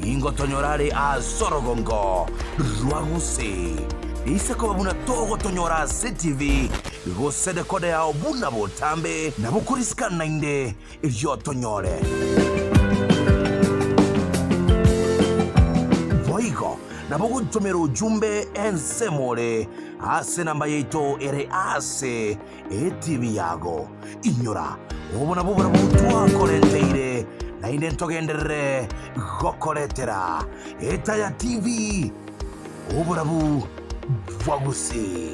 ingotonyorare asorogongo rwaguse iseko babuna togo tonyora CTV gosede kode ya obuna botambe na bukurisika nainde iryo tonyore voigo na bugutumira ujumbe ensemore ase namba yeito ere ase TV yago inyora ubona bubura butwa korenteire na ine ntogendere gokoretera Etaya TV uburabu Wagusi.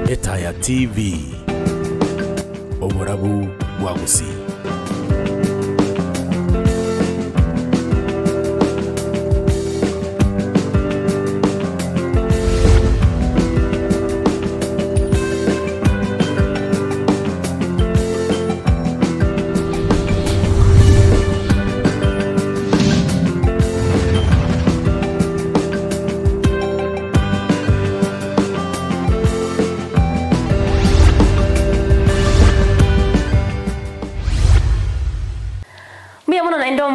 Etaya TV uburabu Wagusi.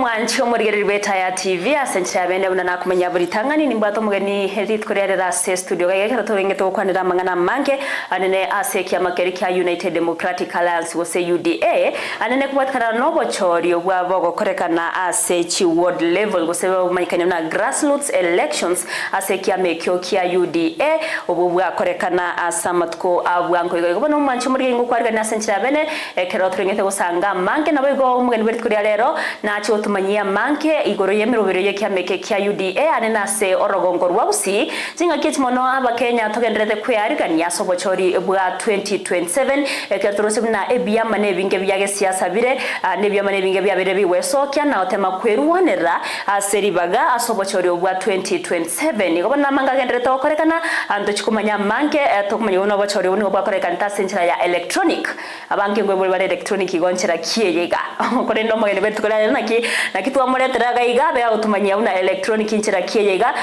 Mwancho murigeri Etaya TV asenchira bende buna nakumenya buri tangani nimbato mugeni herit kurerera ase studio gayekera torenge to kwanira mangana manke anene ase kya makeri kya United Democratic Alliance wose UDA anene kubatkana nobo chori obwa bogo korekana ase chi world level wose bamanyikanya na grassroots elections ase kya mekyo kya UDA obwa korekana asamatko abwanko igo bono mwancho murigeri ngukwarga na asenchira bene ekero torenge to gusanga manke nabo igo mugeni berit kurya rero na cho tumanyia manke igoro yemirobero ye kyameke kya UDA anena se orogongo rwabusi zinga kitimono aba Kenya togendrete kwyarigania sobochori bwa 2027 eketorose na ebiyama nebinge byage siasa bire nebiyama nebinge byabere biweso kya na otema kweruwanera aseribaga asobochori bwa 2027 igobona manga gendrete okorekana ando chikumanya manke tokumanya uno bochori uno bwa korekana tasenchira ya electronic abange ngwe bari electronic igonchera kiyega korendo mogene betukola na kitu amuretera gaigabe autumanyia una electronic inchira kiyega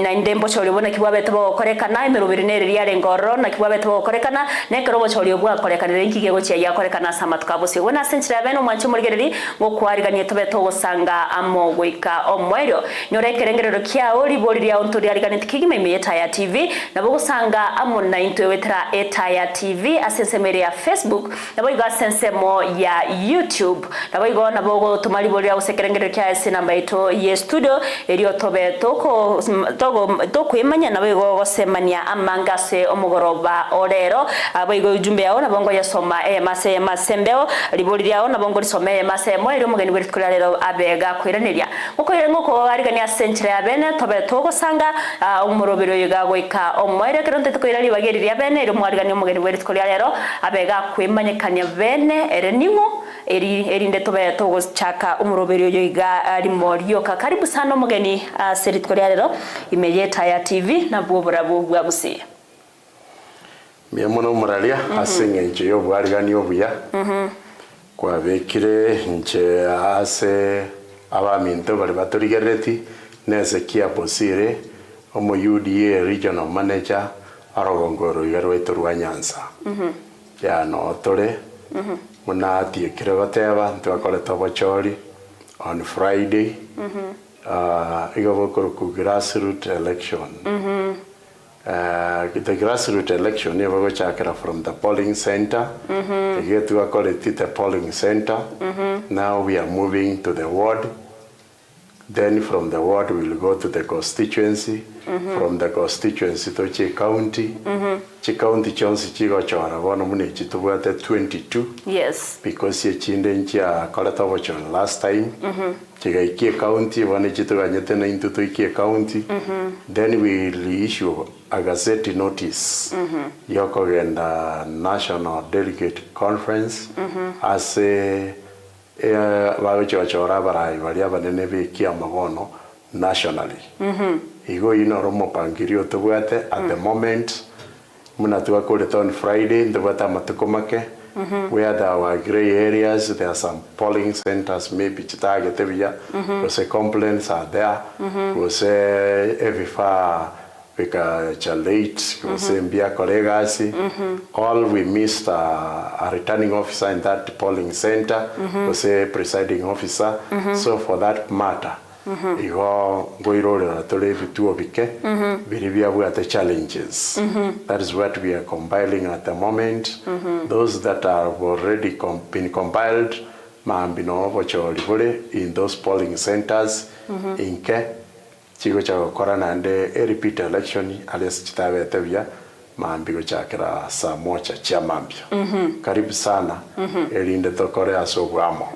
na ndembo chori bona kibwabe to korekana imerubirine riare ngoro na kibwabe to korekana nekero chori obwa korekana inkige gochia ya korekana samatukabose wona senchira beno mwancho murigereri ngokwariganie tobe to gusanga amogwika omwero nyorekerengerero kya ori bori ya ontori arigane tikigime Etaya TV nabo gusanga amona into wetera Etaya TV asensemere ya Facebook nabo iga sensemo ya YouTube nabo igo nabo tumali bori ya usekerengero kya namba ito ye studio elio tobe toko imanya nabo igo gosemania amangase omugoroba orero abo igo ujumbe yao nabongo yasoma masembeo libori yao nabongo lisome masemo elio mugeni buri kurarero abega kwiraneria uko ngoko arigani asenchira ya bene tobe toko sanga umurobero yiga goika omwere keronte tukoirali bageri ya bene elio mwarigani mugeni buri kurarero abega kwimanyekanya bene ereningo erinde tobe togo chaka umurobero yiga alimorio karibu sana mugeni seritkoria rero Etaya TV na bwoburabu bwabusi miamono muralia asenye nje yo bwarigani obuya kwa bekire nje ase abaminto bali batorigereti na Hezekiah Bosire Uda Regionalmanager arogongoro yarweto rwa Nyanza ya no tore muna tiekire bateba ntwakore tobochori on Friday igabokoro grassroots election the grassroots election never chakra from the polling center get to call it the polling center now we are moving to the ward, then from the ward we will go to the constituency, from the constituency to County. County chonsi chigo chora bono mune chitubwate 22. Yes. Because ye chinde nchia koleta bochon last time. Chiga ikie county wane chituga nyetena into to ikie county. Then we will issue a gazette notice. Yoko genda National Delegate Conference as a bawicho chora barai baria banene be kia magono nationally. Igo ino romo pangirio tubwate at the moment. Muna tuwa kule on Friday, ndabata matukomake. Where there are gray areas, there are some polling centers, maybe Chitaga Tevia, because the complaints are there. Because every far cha late kusembia kolegasi. All we missed a returning officer in that polling center, was a presiding officer. So for that matter, igo goirore na tole vituo bike biribia bwa the challenges. That is what we are compiling at the moment. Those that are already been compiled maambino bocholi in those polling centers inke chigo cha gukora nande a repeat election alias chitabete bya maambiko chakira saa moja cha mambio. Karibu sana elinde tokore asogwamo.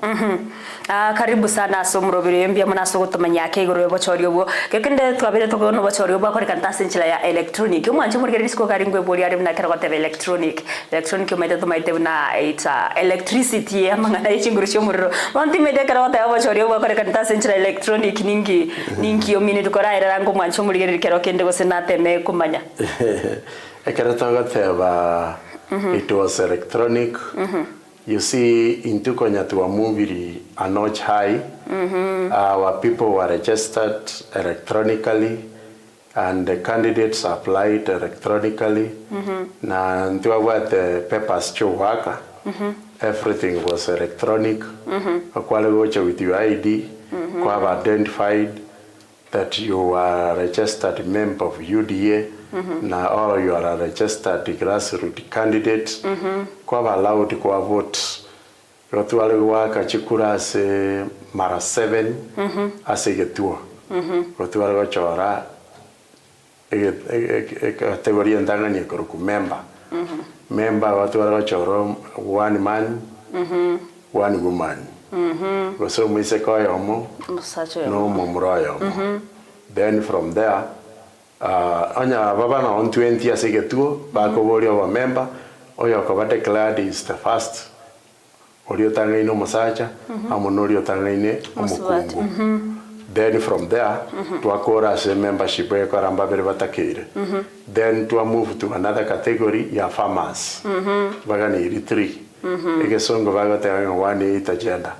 Karibu sana somrobire mbia munaso gutumanya kegoro bochori obwo gekende twabire tokono bochori obwo akore kantasi nchila ya electronic umwanje muri risko karingwe boli ari na kera gote electronic umaite tumaite na ita electricity amangana ichinguru cyomuriro bonti mede kera gote bochori obwo akore kantasi nchila electronic ningi omini tukora era ngo mwanje muri rikero kende go senateme kumanya it was electronic. You see, in Tukonya to a movie a notch high, our people were registered electronically, and the candidates applied electronically. Na ntuwa the papers cho waka, everything was electronic. Akwale gocha with your ID, kwa identified that you are a registered member of UDA. Now you are a registered grassroots candidate. Kwa allowed kwa vote. Yotuale waka chikura se mara 7 ase getua. Yotuale gochora kategoria ndangani kuruku member. Member yotuale gochora one man, one woman. Goso mwise kwa yomo, no mumro yomo. Then from there, anya baba na on 20 asegetuo bako boli of a member oyo ko declared is the first orio tangaino musacha amonorio tangaine omukungu. Then from there twakora as membership e karamba bere batakire. Then to move to another category ya farmers bagani retreat egesongo bagata one ita agenda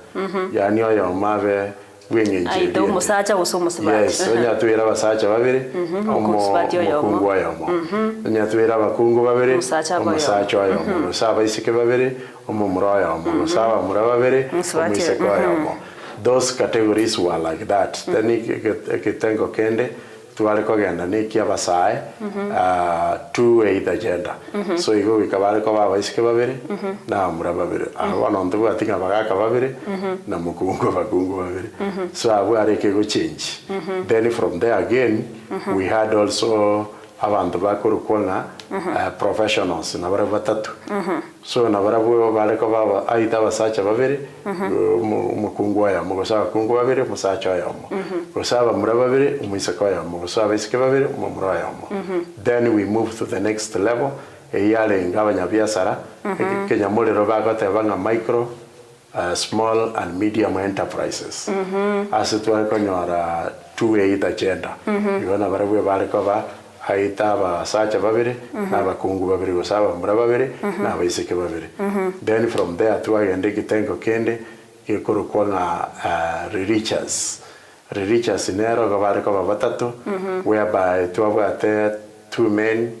yani oyo mave ai do musacha usumusiba. Yes, onya tuira basacha babiri omukungu ayomo. Onya tuira bakungu babiri omusacha ayomo. Saba isike babiri omumura ayomo. Saba mura babiri omiseke ayomo. Those categories were like that. Then ikitengo kende tuwale kogenda nikia basae 2-way agenda. So igo bikabale ko baba isike babiri na mura babiri. Abana ndugo atinga bagaka babiri na mukungu bakungu babiri. So abu areke go change. Then from there again we had also abantu bakuru kwanga professionals na bara batatu. So na bara bo bale ko baba aita basacha babiri mukungu aya mugosa kungu babiri musacha aya mo. Gosaba mura babiri umuisaka aya mo. Gosaba isike babiri umura aya mo. Then we move to the next level. Eyale ngabanya biasara Kenya mulero bagota banga micro small and medium enterprises. As it were konyora 2-way agenda. Yona bara bo bale ko ba haita ba sacha babiri na bakungu babiri gosaba mura babiri na baisike babiri. Then from there tuagende kitengo kende kikuru kona religious inero gabare ko batatu whereby tuabate 2 men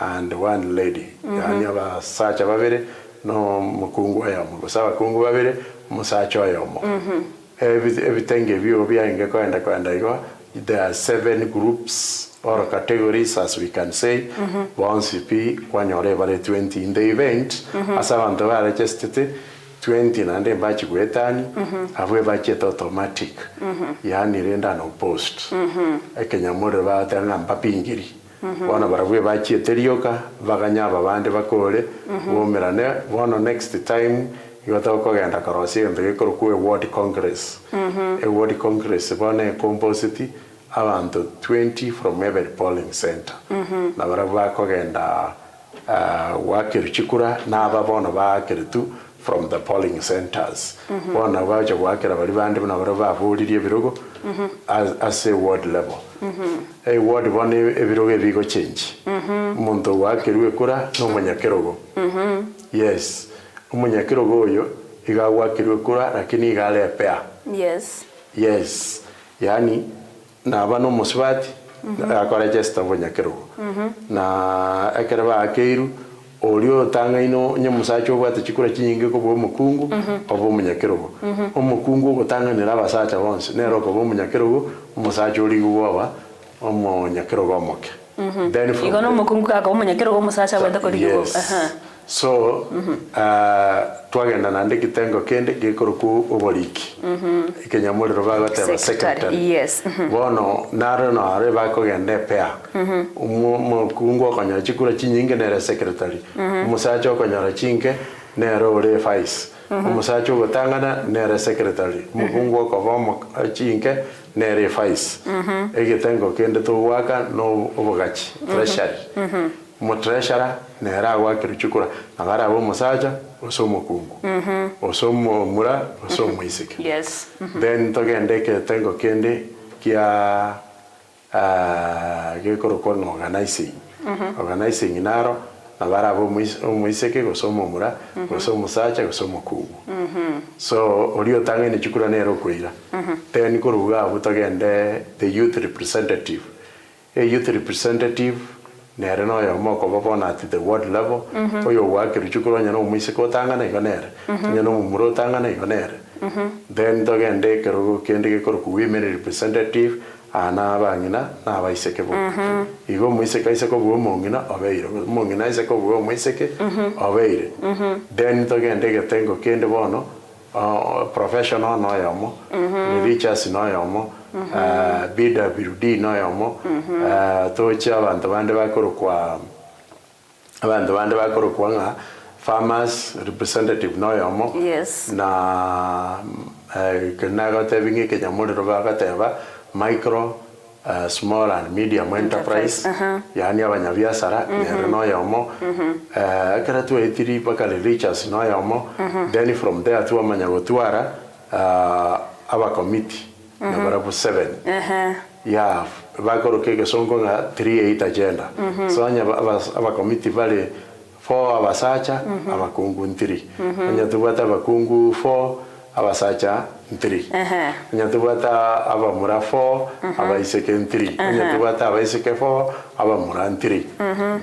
and 1 lady. Yani aba sacha babiri no mukungu ayomo gosaba kungu babiri musacha ayomo. Everything you be ingeko kwenda igo. There are 7 groups or categories, as we can say. Once you be when you're 20 in the event, as I want to register 20 and then batch wetani, have budget automatic. Yani renda no post. Kenya more about and papingiri. One of our batch terioka, vaganyaba bande bakore, womerane, one next time. You talk and a carousel and the Ward Congress. A Ward Congress, one composite around 20 from every polling center. Navarako and Wakir Chikura, Nava Bona Wakir too from the polling centers. One of our Wakir of Rivandam Navarava voted Virogo as a ward level. A ward one Virogo Vigo change. Monto Wakir Kura, no Manyakerogo. Yes. Umunyakiro goyo igawa kirukura lakini igale pea. Yes. Yani na abano muswati akorejesta bonyakero na ekereba akeiru orio tanga ino nyamusacho bwate chikura chinyinge ko bo mukungu obo munyakero omukungu gotanga nira basacha bonse nero ko bo munyakero umusacho uri guwa omo nyakero gomoke then from igono mukungu ka ko munyakero go musacha bwate ko rigo so twagenda nande kitengo kende gikoruku oboriki ikenyamuriro bagoteba secretary yes bono naro no are bakogende pea umukungu okonyora chikura chinyinge nere secretary umusacha okonyora chinke nero ore vice umusacha ogotangana nere secretary umukungu okobomo chinke nere vice egitengo kende tuwaka no obogachi treasury mo treasurer nera gwakira chukura nagara abo musacha osomo kungu osomo mura osomo isike yes then togende ke tengo kende kia gekoro ko organizing naro nagara abo muisike osomo mura osomo musacha osomo kungu so orio tangene chukura nero kuira then koruga abo togende the youth representative nere no yo moko bobona at the ward level oyo wakiri chukuro nyano muise ko tangana igonere nyano mumuro tangana igonere then togende kero kende ke koro women representative ana bangina na baiseke bo igo muise kaise ko bo mongina obeire mongina ise ko bo muise ke obeire then togende ke tengo kende bono professional no yomo religious no yomo BWD no yomo tocha abantu bande bakoro kwa nga farmers representative no yomo yes na kenaga tebinge kenyamuriro bagateba micro small and medium enterprise yani abanyabiasara no yomo akara tu etiri bakale religious no yomo then from there tu amanyagotwara aba committee number 7 yeah bakoro kege songo nga 38 agenda so anya aba committee vale 4 abasacha abakungu 3 anya tubata abakungu 4 abasacha 3 anya tubata abamura 4 abaiseke 3 anya tubata abaiseke 4 abamura 3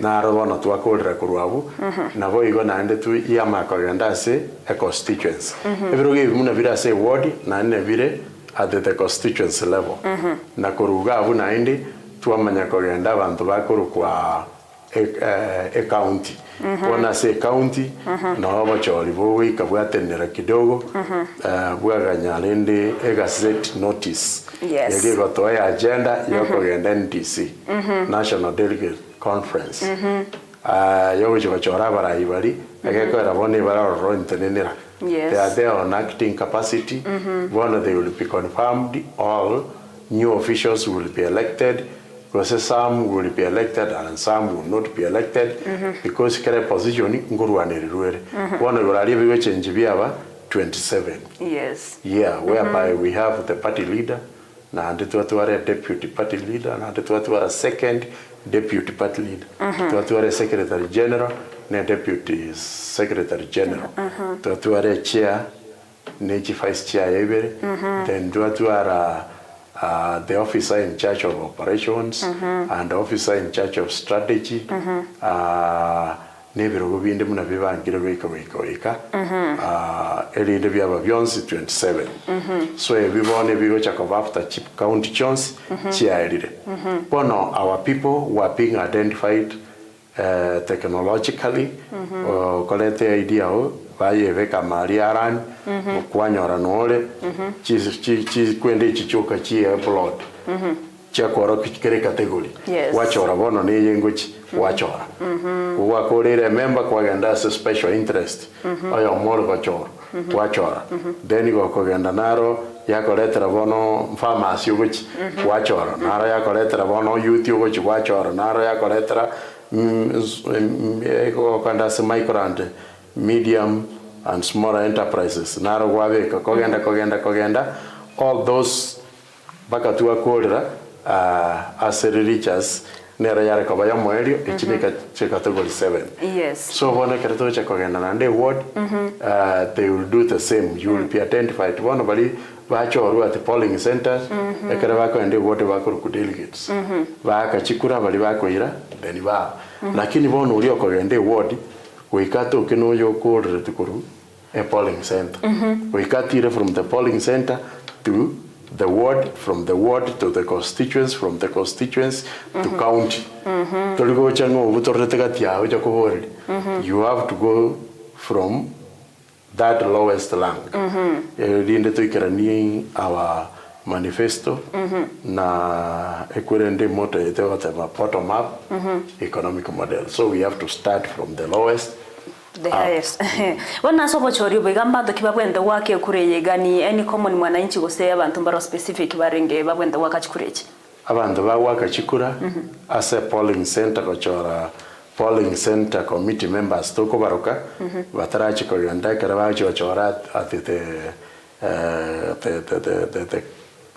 na robono twakorera kurwabu nabo igo nande tu yamako gandase a constituency ebiroge bimuna birase ward na ne bire at the constituency level na koruga abu naindi tuamanya kogenda abantu bakuru kwa county wana se county na abachori bo wika bwatenera kidogo bwaganya lende gazette notice yage gotoya agenda yokogenda NDC National Delegate Conference yogo chibachora barayibari ageko rabone bararo intenenera. Yes. They are there on acting capacity. One, they will be confirmed. All new officials will be elected. Because some will be elected and some will not be elected. Because current position nguruaneri ruere. One will arrive change biaba 27. Yes. Yeah, whereby we have the party leader, na ndetwatware deputy party leader, na ndetwatware second deputy party leader. Ndetwatware secretary general, na deputy secretary general. Ndetwatware chair, na chief vice chair yebere. Then ndetwatware the officer in charge of operations and the officer in charge of strategy. Nebirogo binde muna bibangire wika elinde byaba byonsi 27 so ebibone bigo chakova after chip county chons chiairire bono our people were being identified technologically kolete idea o baye veka mariaran kwanyora nole chi kwende chichoka chi upload chakoro kikere category wachora bono ne yengochi wachora wakorere member kwa ganda special interest ayo moro wachora wachora then go kogenda naro yakoletera bono pharmacy ugochi wachora naro yakoletera bono youth ugochi wachora naro yakoletera eko kanda micro and medium and small enterprises naro wabeka kogenda all those bakatua kolera as religious nera yare kaba ya moelio ichinika category 7. Yes. So bona kerto cha kogenda nande ward they will do the same. You will be identified one bali bachoru at polling centers ekere bakwende wote bakuru ku delegates bakachikura bali bakoira then ba lakini bono uri okogende ward goikato kino yo korre tukuru a polling center goikatire from the polling center to the ward, from the ward to the constituents, from the constituents to county. You have to go from that lowest rank. Our manifesto na ekurende moto yetewa bottom up economic model. So we have to start from the lowest. The highest. Wana sopo chori ubigamba dokibabwende wake kureye gani any common mwananchi gose abantu mbaro specific barenge babwende waka chikurechi. Abantu ba waka chikura as a polling center kochora polling center committee members toko baruka batarachi ko yanda karabachi ochora at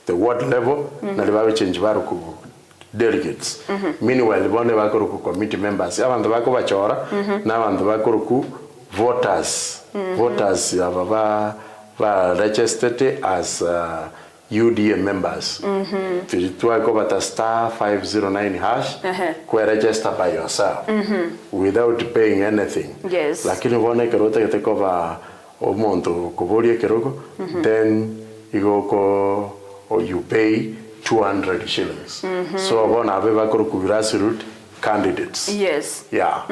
the ward level na libawe change baruku delegates. Meanwhile, bone bakuru ku committee members abantu bako bachora na abantu bakuru ku voters. Voters ababa ba registered as UDA members. Tuwa ko bata *509# ku register by yourself without paying anything. Yes. Lakini bone kerota kete ko ba omonto ko bolie keroko then you go or you pay 200 shillings. So one have grassroots candidates. Yes. Yeah.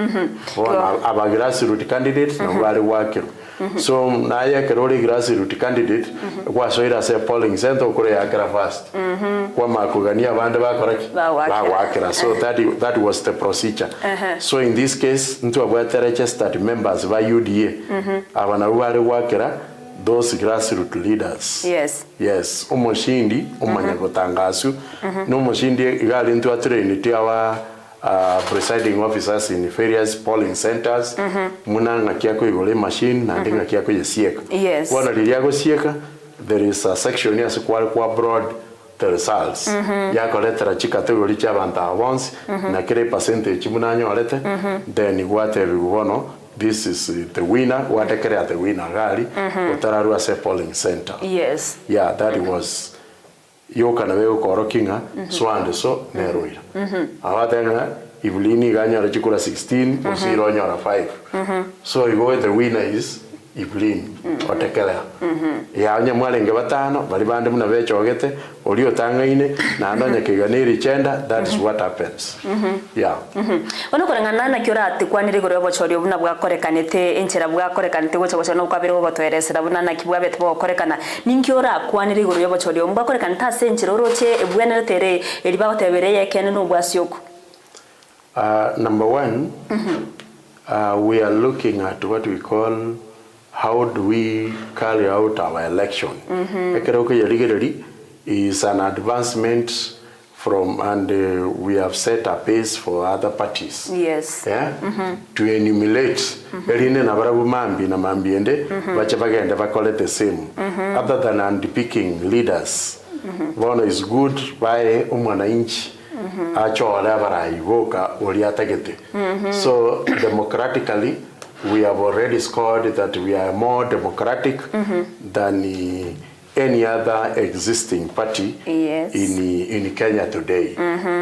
One have grassroots candidates no very working. So na ya kerori grassroots candidate kwa soira se polling center kure ya kara fast. Kwa makugania bande bakora. So that was the procedure. So in this case ntu abwate registered members ba UDA abana wale wakera those grassroots leaders. Yes. Yes. Umushindi, umanyagotangasu. Numushindi igali into a train to our presiding officers in various polling centers. Munanga kiako igole machine na ndinga kiako yesieka. Yes. Wana liliago sieka, there is a section here kwa broad the results. Yako letera chika tego licha banta once na kire percentage munanyo alete then what everyone. This is the winner. What I create the winner, Gali. Otararu as a polling center. Yes. Yeah, that was. Yoka na weo korokinga. So and so neroira. Awatenga Ivlini ganya rechikura 16. Osiro nyora 5. So you go the winner is Ivlini. Otekelea. Ya anya mwalenge batano. Balibande muna vecho ogete. Olio tanga ine. Na andonya kiganiri chenda. That is what happens. Yeah. Ono korengana na kiora ati kwaniri gore bochori obuna bwakorekanete enchera bwakorekanete gocha no kwabiro gotweresera buna na kibwabete bokorekana ninkiora kwaniri gore bochori omba korekanata senchero roche ebwana tere eliba gotebere yekene no bwasioko. Number one, we are looking at what we call how do we carry out our election. Is an advancement from, and we have set a pace for other parties. Yes. Yeah? To emulate. Erine na barabu mambi na mambiende, bacha bagende bakole the same. Other than handpicking leaders. One is good by umwananchi. Acho whatever ivoka oriatagete. So democratically, we have already scored that we are more democratic than any other existing party in Kenya today.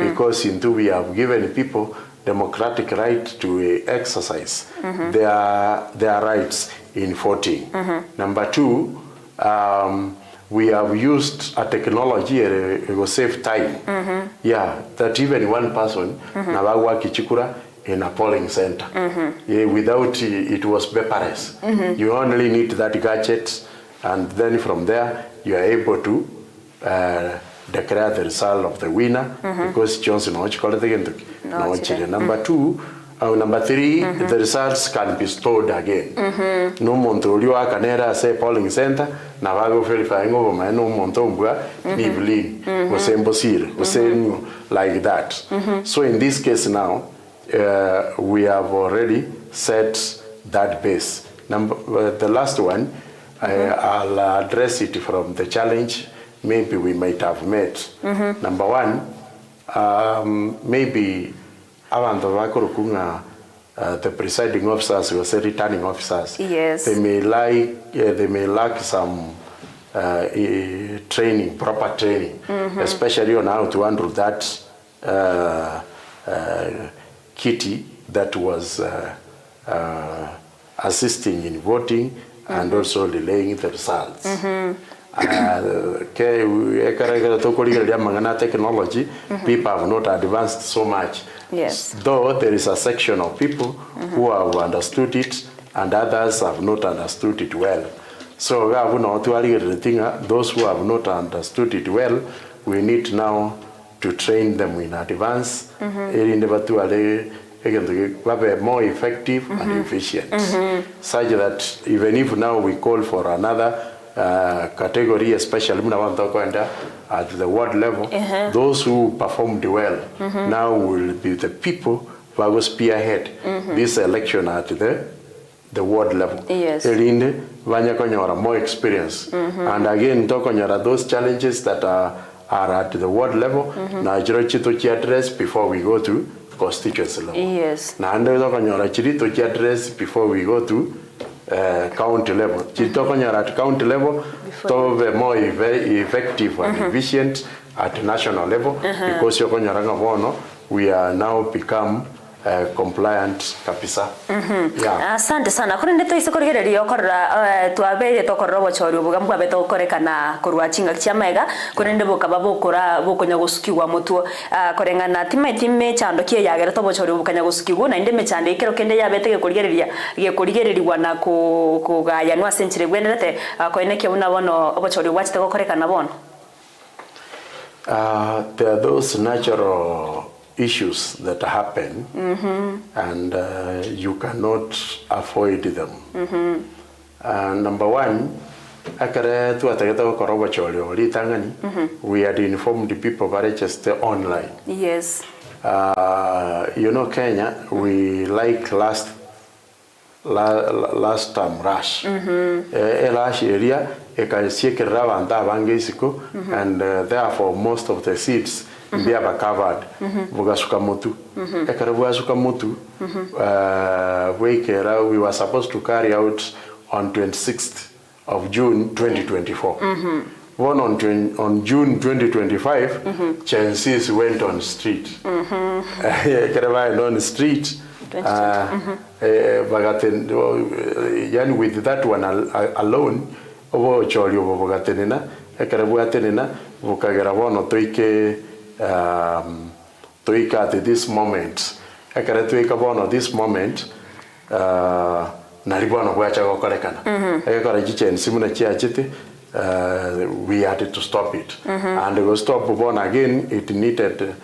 Because we have given people democratic right to exercise their rights in voting. Number two, we have used a technology it will save time. Yeah, that even one person nabawa kichikura in a polling center. Yeah, without it was paperless. You only need that gadget, and then from there you are able to declare the result of the winner because Johnson number two. Number three, the results can be stored again. No montrolio akanera say polling center na vago verifying over my no montombua ni Bosire Bosire like that. So in this case now, we have already set that base. The last one, I'll address it from the challenge maybe we might have met. Number one, maybe the presiding officers, we say returning officers. Yes. They may lack some training, proper training, especially on how to handle that kitty that was assisting in voting and also relaying the results. Technology, people have not advanced so much. Yes. Though there is a section of people who have understood it and others have not understood it well. So those who have not understood it well, we need now to train them in advance, more effective and efficient, such that even if now we call for another category, especially at the ward level, those who performed well now will be the people who will spearhead this election at the ward level. Yes. More experience. And again, those challenges that are at the ward level, address before we go to constituency level. Yes. Address before we go to county level. At county level, to be more effective and efficient at national level, because we are now become compliant kabisa. Yeah. Asante sana. Kuri ndeto isokorigereria okorra twabere tokorra bochori ubugambwa beto korekana kurwa chinga chiamega kuri ndebo bukura bukonya gusukiwa mutwo korengana time chando kie yagera to bochori ubukanya gusukiwa na ndeme chande ikero kende yabete gekurigereriwa na kugaya nwa senchire gwenderete koeneke una bono bochori wachite korekana bono. There are those natural issues that happen, and you cannot avoid them. Number one, we had informed the people about register online. Yes. You know, Kenya, we like last time rush. Rush area, and therefore most of the seats they have covered. We were supposed to carry out on 26th of June 2024. One on June 2025, chances went on street. On the street. With that one alone, at this moment, this moment, we had to stop it. And we stop again, it needed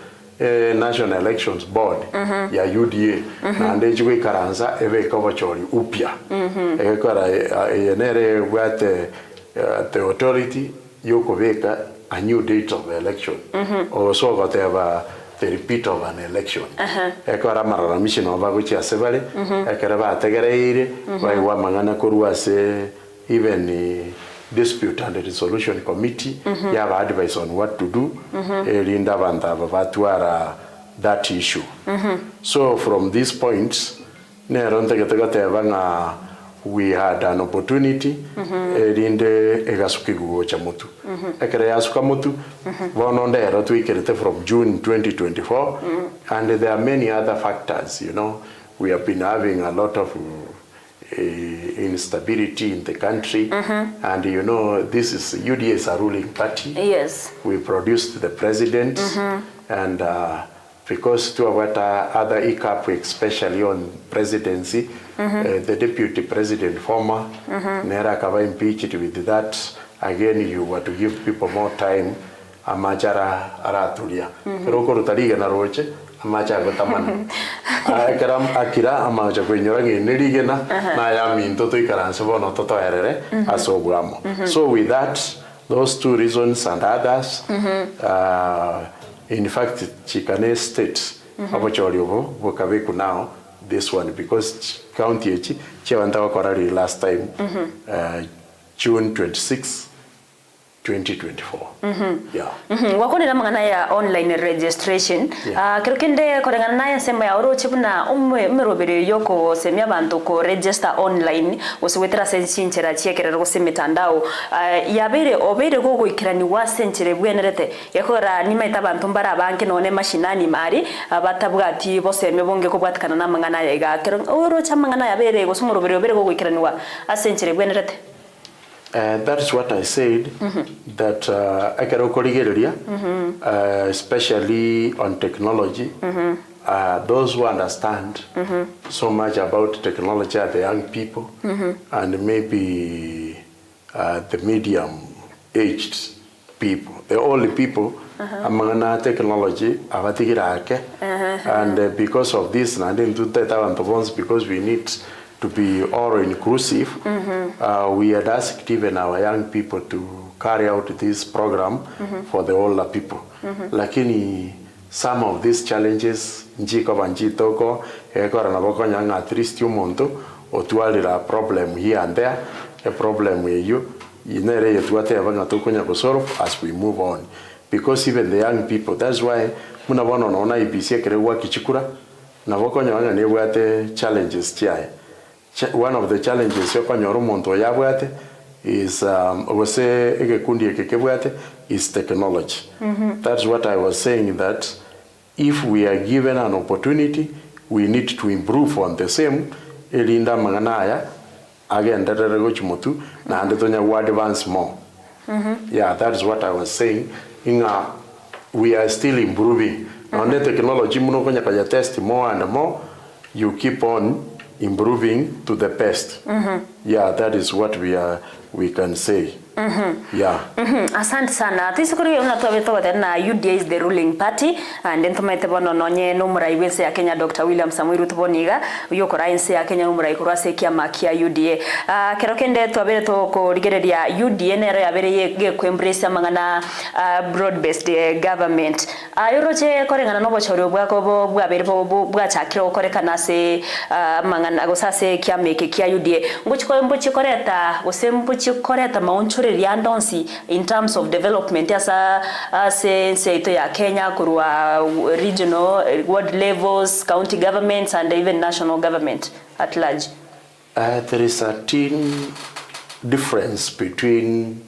National Elections Board, ya UDA, and we karanza eve kavachori upya. The authority yokoveka a new date of the election, or so whatever the repeat of an election. Ekora maramishin obaguchi asebale, ekaraba tegereire, by Wamangana Kuruase, even dispute and resolution committee, you have advice on what to do, that issue. So from these points, we had an opportunity from June 2024, and there are many other factors. You know, we have been having a lot of instability in the country, and you know, this is UDA is a ruling party. Yes, we produced the president, and because two of other ICAP, especially on presidency, the deputy president former, Nera Kava impeached with that. Again, you were to give people more time. Amachara aratulia. Roko rutariga na roche. Amacha gotamana. Akaram akira amacha kwenyorangi nirigena na ya minto to ikaranse bono toto erere asobuamo. So with that, those two reasons and others, in fact, Chikane State, Abachoriovo, Vokaveku now, this one, because county Chewanta Korari last time, June 26th, 2024. Yeah. Wakone na mangana ya online registration. Kero kende korengana na ya sema ya oro chipuna umerobere yoko semia bantu ko register online usiwetera sensinchera chiekera go semitandao. Yabere obere go ikirani wa senchere bwenerete yakora nimaita bantu mbara banke none mashinani mari batabwati bose mebonge ko bwatikana na mangana ya ga kero oro chamangana yabere go sumurobere obere go ikirani wa asenchere bwenerete. That's what I said, that I can especially on technology. Those who understand so much about technology are the young people and maybe the medium-aged people. The old people among technology and because of this, because we need to be all inclusive, we had asked even our young people to carry out this program for the older people. Lakini some of these challenges, njiko banjitoko, ekora na boko nyanga at least umonto, otualira problem here and there, a problem with you, inere yetuate abanga tokonya ko solve as we move on. Because even the young people, that's why muna bono naona IPC kerewa kichikura, na boko nyanga nebwate challenges tiae. One of the challenges is is technology. That's what I was saying, that if we are given an opportunity, we need to improve on the same. Elinda manganaya again that na advance more. Yeah, that's what I was saying. We are still improving. On the technology, test more and more. You keep on improving to the best. Yeah, that is what we can say. Yeah. Asante sana. Tisikuri unatuwa na UDA is the ruling party, and then tumete bono nonye numrai wense ya Kenya Dr. William Samoei Ruto boniga yoko rainse ya Kenya numrai kurase kia makia UDA. Kerokende tuabere to ko rigereria UDA nero ya bere ye ko embrace mangana broad based government. Yoroche korengana no bochoro bwako bwa bere bwa chakiro korekana se mangana gosase kia meke kia UDA. Mbuchi koreta osembuchi koreta maunchore in terms of development asa ito ya Kenya kurwa regional, world levels, county governments and even national government at large. There is a thin difference between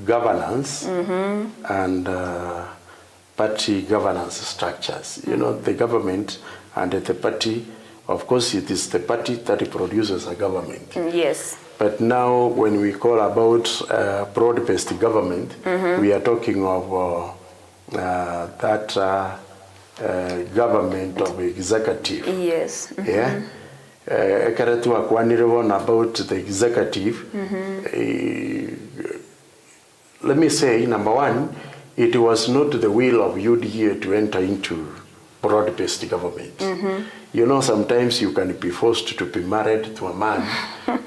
governance and party governance structures. You know, the government and the party, of course it is the party that produces a government. Yes. But now, when we call about broad-based government, we are talking of that government of executive. Yes. Yeah. About the executive. Let me say, number one, it was not the will of UDA to enter into broad-based government. You know, sometimes you can be forced to be married to a man.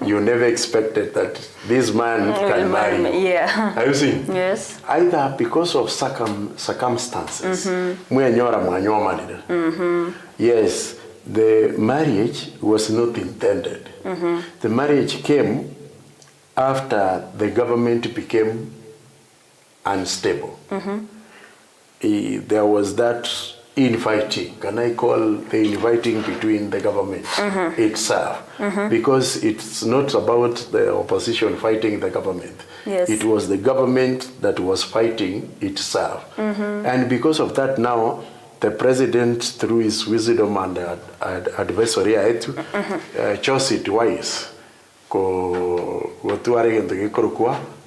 You never expected that this man can marry you. Yeah. Have you seen? Yes. Either because of circumstances. Yes, the marriage was not intended. The marriage came after the government became unstable. There was that infighting, can I call the infighting between the government itself, because it's not about the opposition fighting the government. Yes. It was the government that was fighting itself. And because of that now, the president, through his wisdom and advisory, chose it wise.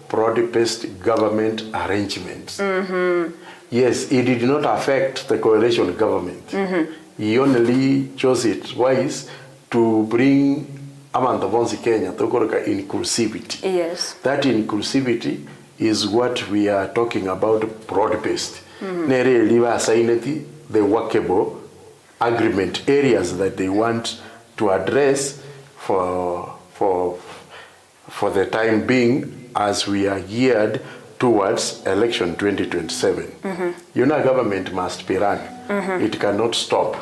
Broad-based government arrangements. Yes, it did not affect the coalition government. He only chose it wise to bring Amandavonsi Kenya to inclusivity. Yes. That inclusivity is what we are talking about, broad-based. The workable agreement areas that they want to address for the time being, as we are geared towards election 2027. You know, government must be run. It cannot stop.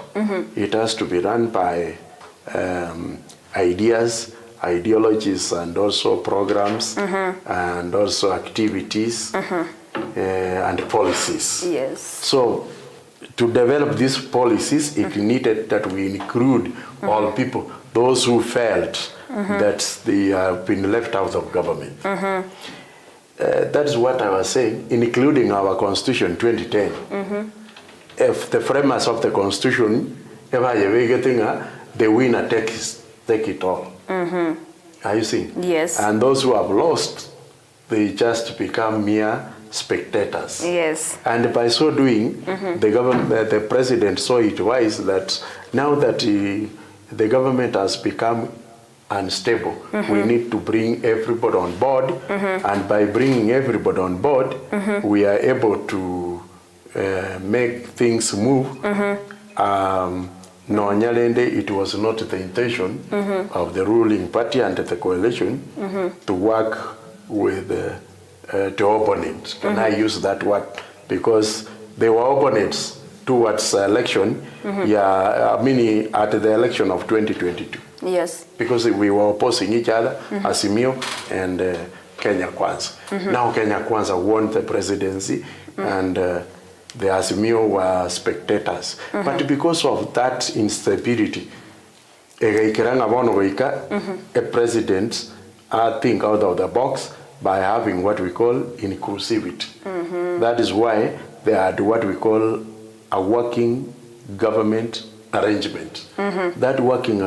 It has to be run by ideas ideologies and also programs and also activities and policies. Yes. So to develop these policies, it needed that we include all people, those who felt that they have been left out of government. That's what I was saying, including our Constitution 2010. If the framers of the Constitution, the winner take it all. Are you seeing? Yes. And those who have lost, they just become mere spectators. Yes. And by so doing, the president saw it wise that now that the government has become unstable, we need to bring everybody on board, and by bringing everybody on board, we are able to make things move. No, Nyalende, it was not the intention of the ruling party and the coalition to work with the opponents. Can I use that word? Because they were opponents towards election, meaning at the election of 2022. Yes. Because we were opposing each other, Azimio and Kenya Kwanza. Now Kenya Kwanza won the presidency and the Azimio were spectators. But because of that instability, a president think out of the box by having what we call inclusivity. That is why they had what we call a working government arrangement. That working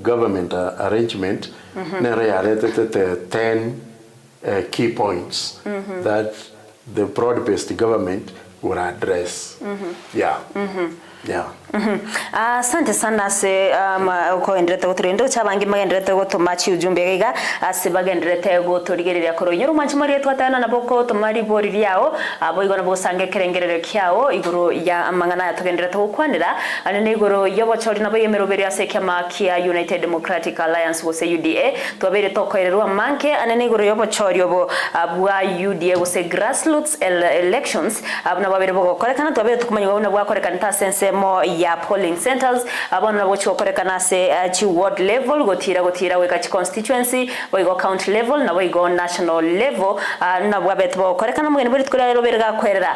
government arrangement narrated 10 key points that the broad-based government will address. Asante sana se ukoenderete guturinde chabangi magenderete gutumachi ujumbe giga ase bagenderete guturigereria koronyero manchimari twatana na boko tumari boriri yao abo igona bosange kerengerere kyao iguru ya amangana ya tugenderete gukwanira anene iguru yobochori nabo yemeroberi ase kyama kia United Democratic Alliance wose UDA twabere tokoererwa manke anene iguru yobochori obo abwa UDA wose grassroots elections abuna babere boko korekana twabere tukumanya babuna bwa korekana ta sense mo ya polling centers abana bocho korekana se chi ward level gotira weka chi constituency wego county level na wego national level na bwabetbo korekana mugeni buri tukura rero berga kwerera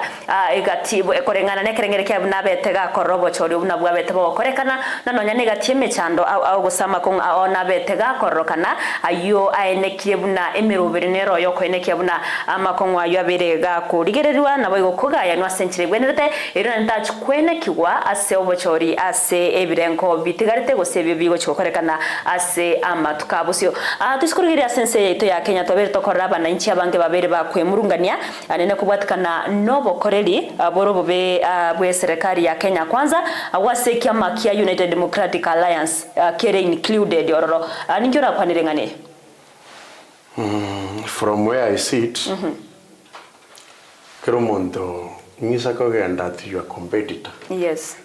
egatibo ekorengana nekerengere kya nabetega korobo chori na bwabetbo korekana na nonya negatieme chando au gusama kung aona betega korokana ayo aenekire buna emirubiri nero yoko enekire buna amakongwa yaberega kurigererwa na wego kugaya no century gwenerete ero ntach kwenekiwa ase obochori ase ebirenko bitigarite gosebyo bigo chikorekana ase amatukabusyo tusikurigira sense yeto ya Kenya twabere tokoraba na inchi abange babere bakwemurungania anene kubwatikana nobo koreri aborobo be bwe serikali ya Kenya kwanza awase kyama kia United Democratic Alliance kere included ororo ninjora kwanirengane from where I sit Keromondo ngisa kogenda to your competitor. Yes.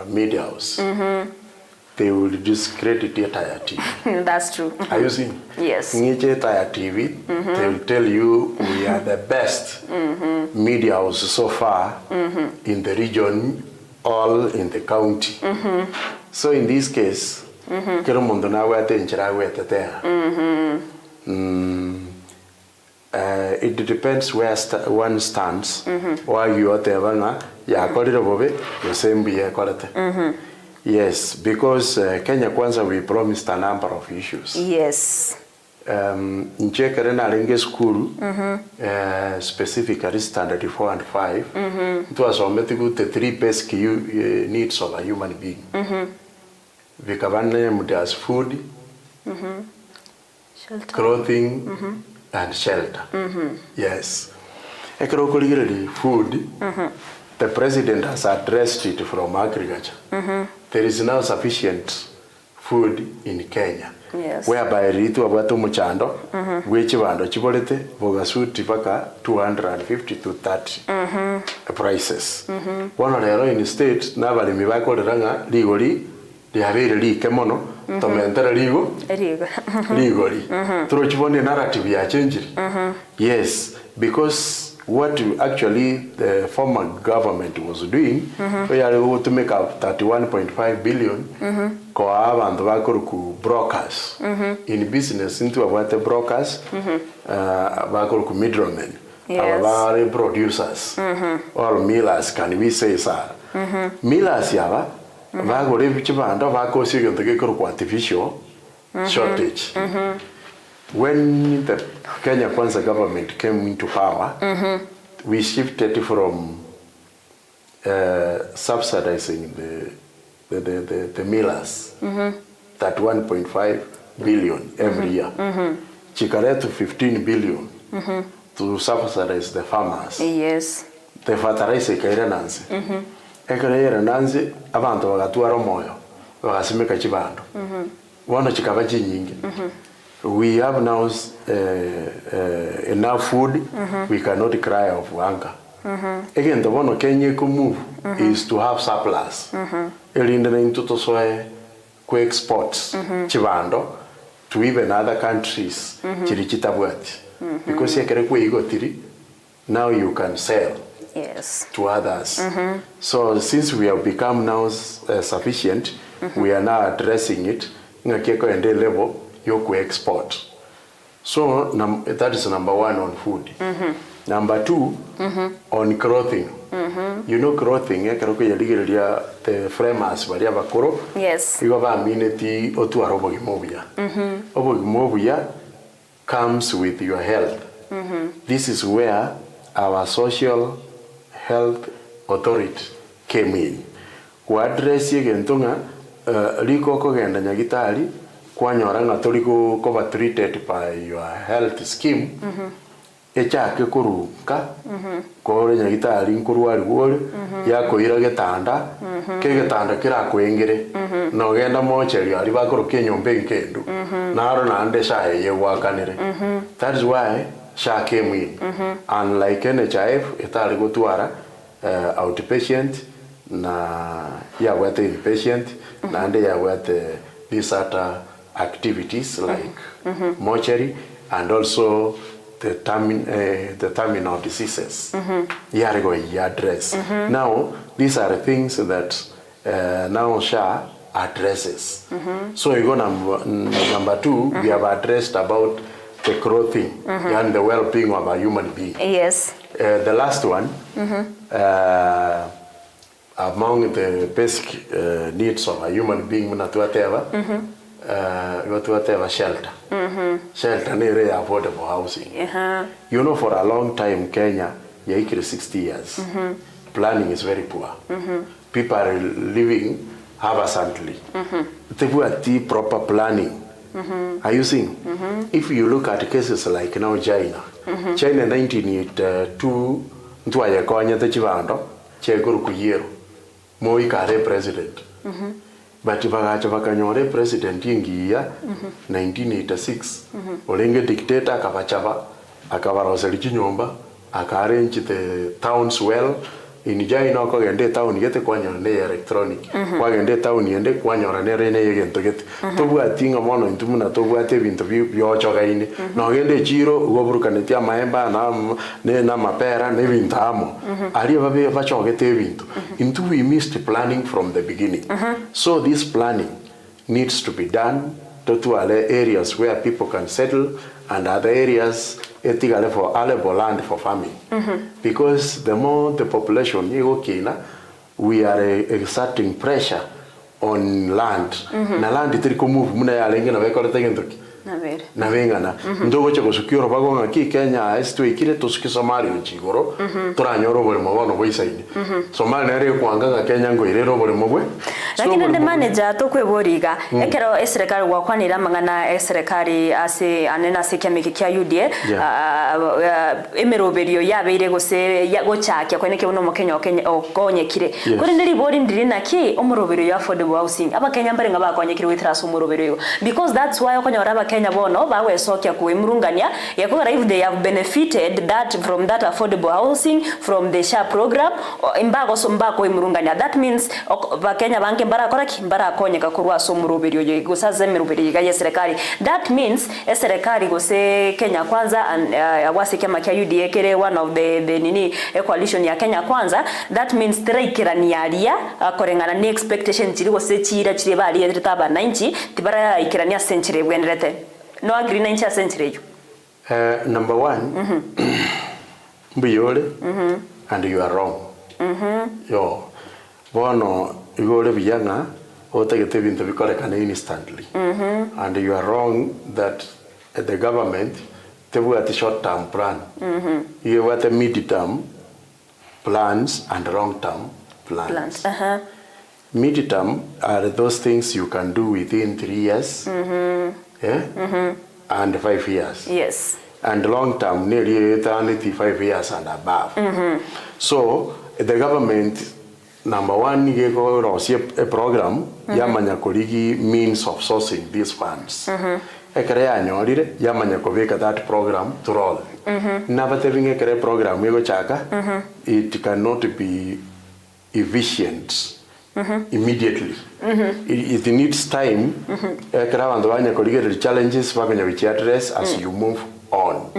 Media house. They will discredit the entire TV. That's true. Are you seeing? Yes. Entire TV. They will tell you we are the best media house so far in the region, all in the county. So in this case, Keromondo na wete nchira wete there. It depends where one stands. Why you are there, the same be yes, because Kenya Kwanza we promised a number of issues. Yes. In Chekarena Lenge School, specifically standard 4 and 5, it was omitted the 3 basic needs of a human being. Vikavane as food, Shelter. clothing, and shelter. Yes. Economically, food, the president has addressed it from agriculture. There is now sufficient food in Kenya. Yes. Whereby ritu abatu muchando, which bando chibolete, bogasuti paka 250 to 30 prices. One of the in the state, nabali mibako ranga legally, they have really kemono, to maintain legally. Through the narrative, you are changing. Yes, because what actually the former government was doing, we are to make up 31.5 billion ko abantu bakoruku brokers in business into what the brokers bakoruku middlemen, our producers or millers, can we say sir? Millers yava bagore bichibanda bakosi yontoke artificial shortage. When the Kenya Kwanza government came into power, we shifted from subsidizing the millers, that 1.5 billion every year. Chikare to 15 billion to subsidize the farmers. Yes. The fertilizer kaira nanzi. Ekaira nanzi abantu bagatuara moyo. Bagasimeka chibando. Wana chikaba nyingi. We have now enough food, we cannot cry of hunger. Again, the one Kenya could move is to have surplus. Into exports, chivando, to even other countries, because now you can sell to others. So since we have become now sufficient, we are now addressing it level. You export. So that is number one on food. Number two, on clothing. You know clothing, the framers, yes. You have amenity otu arobogimobia. Obogimobia comes with your health. This is where our social health authority came in. Kuaddress yegentunga liko kogenda nyagitari kwanyoranga toliko cover treated by your health scheme. Echake kuruka kore nyagitari nkurwari wole yako iragetanda kegetanda kirakwengere no genda mocheri ari bakoroke nyombe nkendo naro nande shaye yewakanire. That is why SHA came in. Unlike NHIF itali gotwara outpatient na ya wete inpatient na ande ya wete these other activities like mortuary and also the terminal diseases. Address. Now, these are the things that now SHA addresses. So you go number two, we have addressed about the clothing and the well-being of a human being. Yes. The last one, among the basic needs of a human being, whatever shelter. Shelter near affordable housing. You know, for a long time, Kenya, 60 years. Planning is very poor. People are living haphazardly. They want proper planning. Are you seeing? If you look at cases like now China, China 1982, Ntwaya Konya Techivando, Cheguru Kuyero, Moi Kare president. But Vakanyore president ingia 1986, Olenge dictator Kavachava, Akavaroseli Nyomba, Akarange the towns well. In Jaina kogende town yete kwanyora ne electronic kwagende town yende kwanyora ne rene yegento get tobwa tinga mono intumuna tobwa te bintu byocho gaine no gende chiro ugoburuka ne tia maemba na mapera ne bintamo ali babe bachogete bintu into we missed planning from the beginning. So this planning needs to be done to other areas where people can settle and other areas ethically for allowable land for farming. Because the more the population we are exerting pressure on land. Na land itiriko move muna ya lengi na wekore tengendoki. Na vengana. Ndogo chako sukiro bagonga ki Kenya estu ikire to suki Somali nchigoro. Turanyoro bole mabono boisaini. Somali na ere kuanganga Kenya ngo irero bole mobwe. Lakini the manager to kweboriga ekero eserikali gwakwanira mangana eserikali ase anena se kyamike kya UDA emeroberio yabeire gose gochakya kweneke uno Kenya okonyekire kuri ndiri bori ndiri naki omuroberio ya affordable housing abakenya mbere ngabakonyekire withras omuroberio because that's why okonyora abakenya bono bawe sokya kuimurungania yakora if they have benefited that from that affordable housing from the SHA program imbago so mbako imurungania that means abakenya banke kimbara kora kimbara konyeka kurwa so murubirio yo gusaze mirubirio ya serikali. That means serikali gose Kenya Kwanza and wasi kama kia UDA kere one of the nini coalition ya Kenya Kwanza. That means ikiraniaria korengana ni expectation chiri gose chira chiri bali yetaba 90 tibara ikirania century bwenderete. No agree 90 century. Number one, mbiyole and you are wrong. Yo, bono igole biyanga otegete bintu bikorekana instantly. And you are wrong that the government tebu at short-term plan. You have a mid-term plans and long-term plans. Mid-term are those things you can do within 3 years. And 5 years. Yes. And long term, nearly 5 years and above. So the government, number one, a program, yamanya koligi means of sourcing these funds. Ekarea nyolire yamanya koveka that program to roll. Never having a program, it cannot be efficient. Immediately. It needs time. The challenges which address as you move on.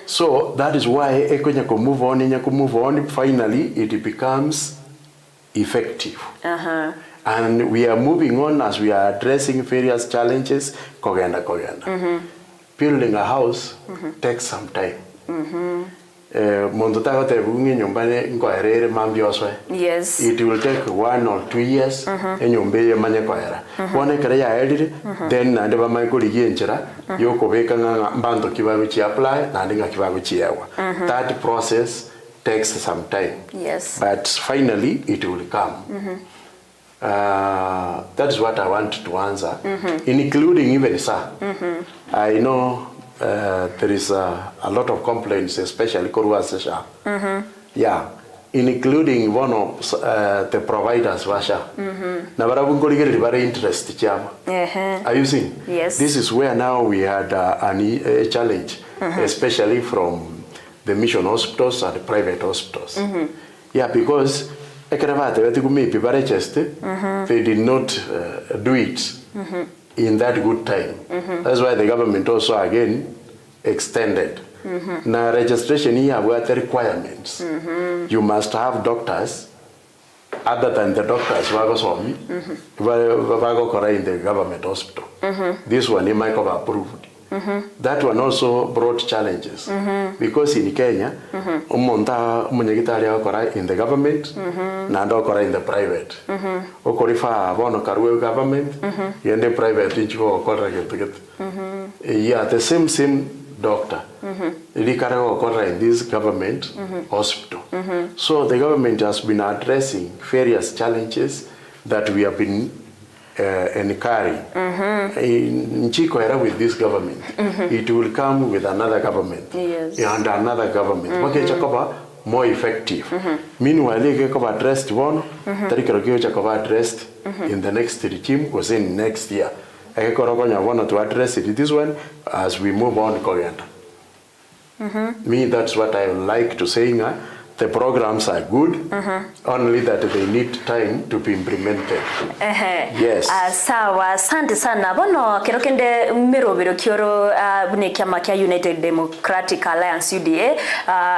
So that is why move on. Finally, it becomes effective. And we are moving on as we are addressing various challenges. Building a house takes some time. Yes. It will take 1 or 2 years. Then that process takes some time. Yes. But finally it will come. That is what I want to answer, including even I know there is a lot of complaints, especially Korwa. Yeah, including one of the providers, Vasha. Very interested. Are you seeing? Yes. This is where now we had a challenge, especially from the mission hospitals and the private hospitals. Yeah, because they did not do it in that good time. That's why the government also again extended. Now registration here were the requirements. You must have doctors other than the doctors who are in the government hospital. This one he might have approved. That one also brought challenges because in Kenya, umonta in the government, nando in the private. Okorifa bono karuwe government, yende private yeah, the same doctor. In this government hospital. So the government has been addressing various challenges that we have been encouraging. In Chikoera with this government, it will come with another government. Yes. And another government. More effective. Meanwhile, they addressed one, addressed in the next regime was in next year. I want to address it this one as we move on. Me, that's what I like to say. The programs are good, only that they need time to be implemented. Yes. Sawa, asante sana. Bono kirokende mirobiro kioro bune kiama kia United Democratic Alliance UDA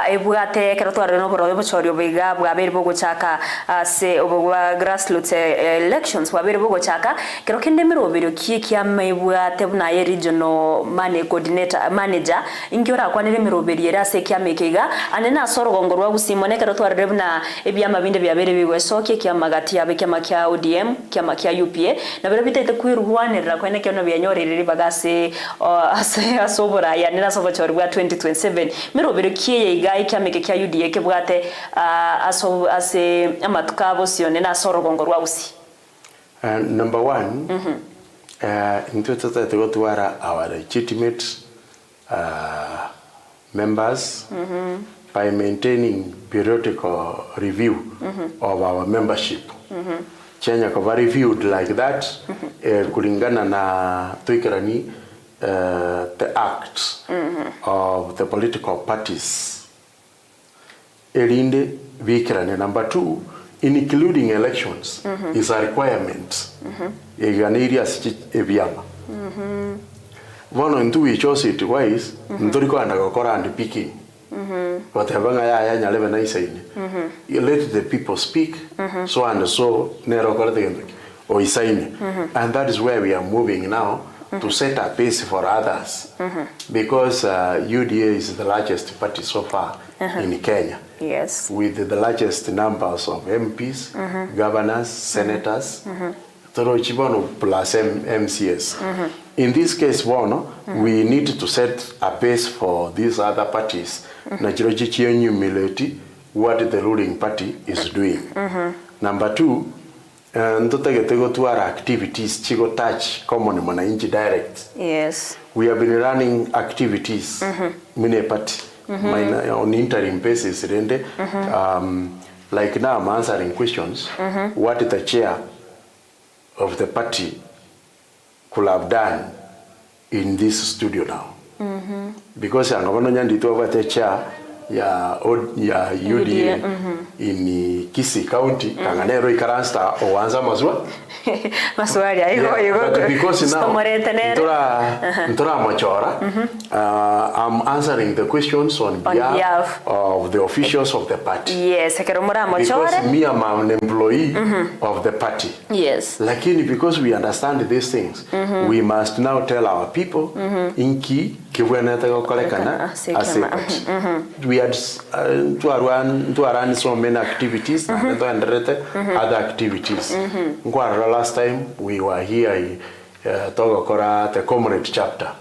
ebugate kirotware no boro bochori obiga bwabere bogochaka se obwa grassroots elections wabere bogochaka kirokende mirobiro kiama ebugate buna ye regional manager ingiora kwanire mirobiro era se kiama kiga anena sorogongorwa Simone karotware buna ebyama binde byabere bigwesoke kiamagati yabe kiamakia ODM kiamakia UPA na bere bitete kwirwanirira kwene kyono byanyorerere bagase asobora ya nina sobochori bwa 2027 mirobere kiye igai kiameke kia UDA kebwate ase amatukabo sione na sorogongo rwausi. Number one, into that our legitimate members by maintaining periodical review of our membership. Chenya kova reviewed like that, kulingana na tuikirani the acts of the political parties. Elinde vikirani. Number two, including elections, is a requirement. Eganirias ebiama. One and two we chose it wise, Ntoriko and Agokora and picking. Whatever I never you let the people speak, so and so, or and that is where we are moving now to set a pace for others. Because UDA is the largest party so far in Kenya. Yes. With the largest numbers of MPs, governors, senators, plus MCS. In this case, we need to set a pace for these other parties. What the ruling party is doing. Number two, to our activities, Chigo Touch, Common Mwananchi Direct. Yes. We have been running activities, mini party, on interim basis, like now I'm answering questions, what the chair of the party could have done in this studio now. Because I'm going to over the chair ya UDA in Kisii County, Kanganero Ikaransta owanza mazwa. Maswali ayo. Because now ntora machora, I'm answering the questions on behalf of the officials of the party. Yes, because me I'm an employee of the party. Yes. Lakini because we understand these things, we must now tell our people inki kiweneta kolekana as a party. We had to run so many activities and other activities. Last time we were here in Togokora, the comrade chapter,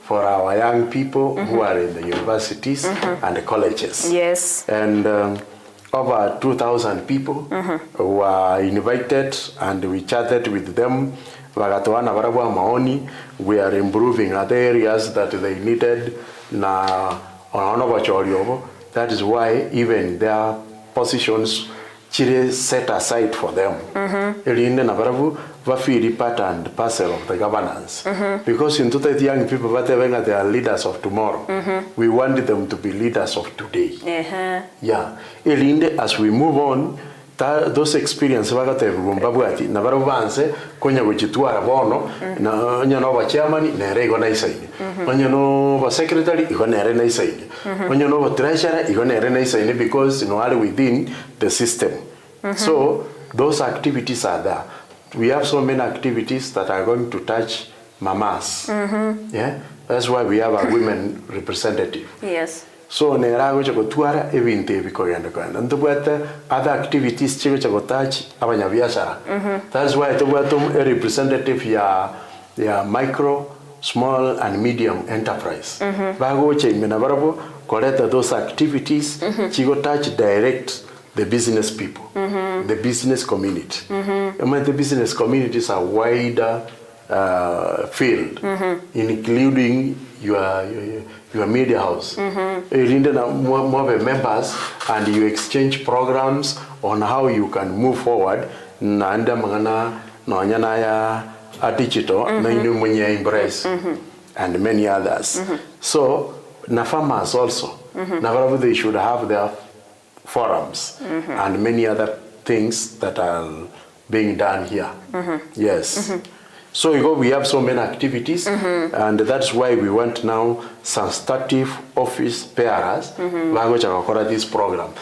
for our young people who are in the universities and the colleges. Yes. And over 2,000 people were invited, and we chatted with them. We are improving other areas that they needed. That is why even their positions set aside for them. Part and parcel of the governance. Because in total young people, they are leaders of tomorrow. We want them to be leaders of today. Yeah. As we move on, those experiences chairman secretary treasurer because within the system. So those activities are there. We have so many activities that are going to touch mamas. Yeah, that's why we have a women representative. Yes. So nerago chako tuara evinte bikoyanda kwanda. Ntubwata other activities chako touch abanyabiashara. That's why tubwatum a representative ya micro, small and medium enterprise. Bago chemena barabo collect those activities chiko touch direct the business people, the business community. The business community is a wider field, including your media house. More members, and you exchange programs on how you can move forward. Nanda mangana noanyana digital, embrace, and many others. So na farmers also, they should have their forums and many other things that are being done here. Yes. So we have so many activities, and that's why we want now substantive office bearers to this program.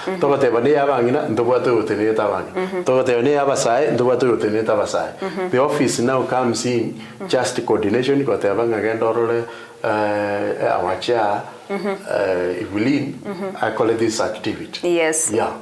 The office now comes in just coordination. Our chair, Evelyn, I call it this activity. Yes. Yeah.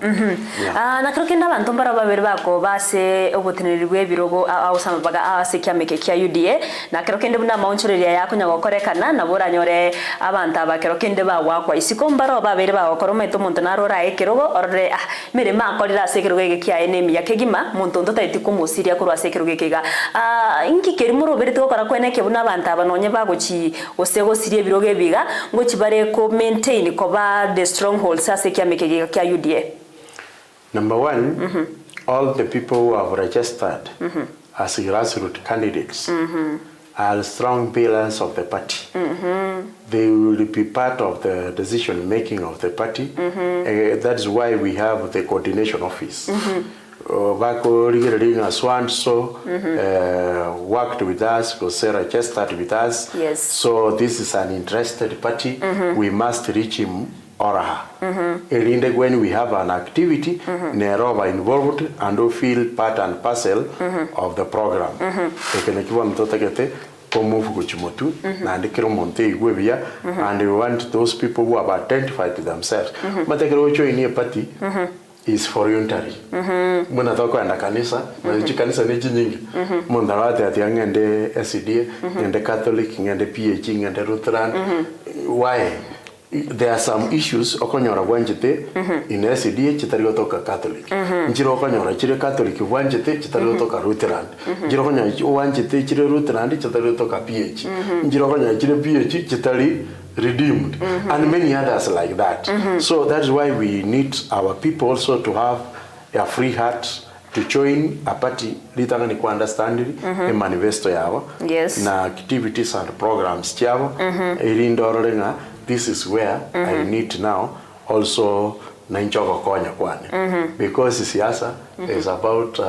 Na krokenda bantu mbara babiri bako base obuteneriwe birogo awusama baga asekia mekekia UDA na krokende buna maunchureria yako nyagokorekana na bora nyore abantu abakrokende ba wakwa isiko mbara babiri ba korometo muntu narora ekirogo orre mere makorira asekirogo ekia enemi yakegima muntu ndotaiti kumusiria kurwa asekirogo ekega inki kerimuro berite gukora kweneke buna abantu abanonye bagochi osego sirie birogo ebiga ngochi ko maintain koba the strongholds asekia mekege kya UDA. Number one, all the people who have registered as grassroots candidates are strong pillars of the party. They will be part of the decision making of the party. That's why we have the coordination office. Bako Rigering Aswanso worked with us, Sarah just started with us. Yes. So this is an interested party. We must reach him or her. When we have an activity, Nairobi involved and feel part and parcel of the program. And we want those people who have identified themselves. But the party is voluntary. Muna toko enda kanisa, kanisa ni nyingi. Munda wate ati ngende SCDA, ngende Catholic, ngende PH, ngende Lutheran. Why? There are some issues okonyora wanjete in SCDA chitari otoka Catholic. Njiro okonyora chire Catholic wanjete chitari otoka Lutheran. Njiro okonyora wanjete chire Lutheran chitari otoka PH. Njiro okonyora chire PH chitari redeemed, and many others like that. So that's why we need our people also to have a free heart to join a party litanga ni understand the manifesto yao. Yes. Na activities and programs yao. Irindorenga, this is where I need now also na nchoko konya kwane. Because siasa is about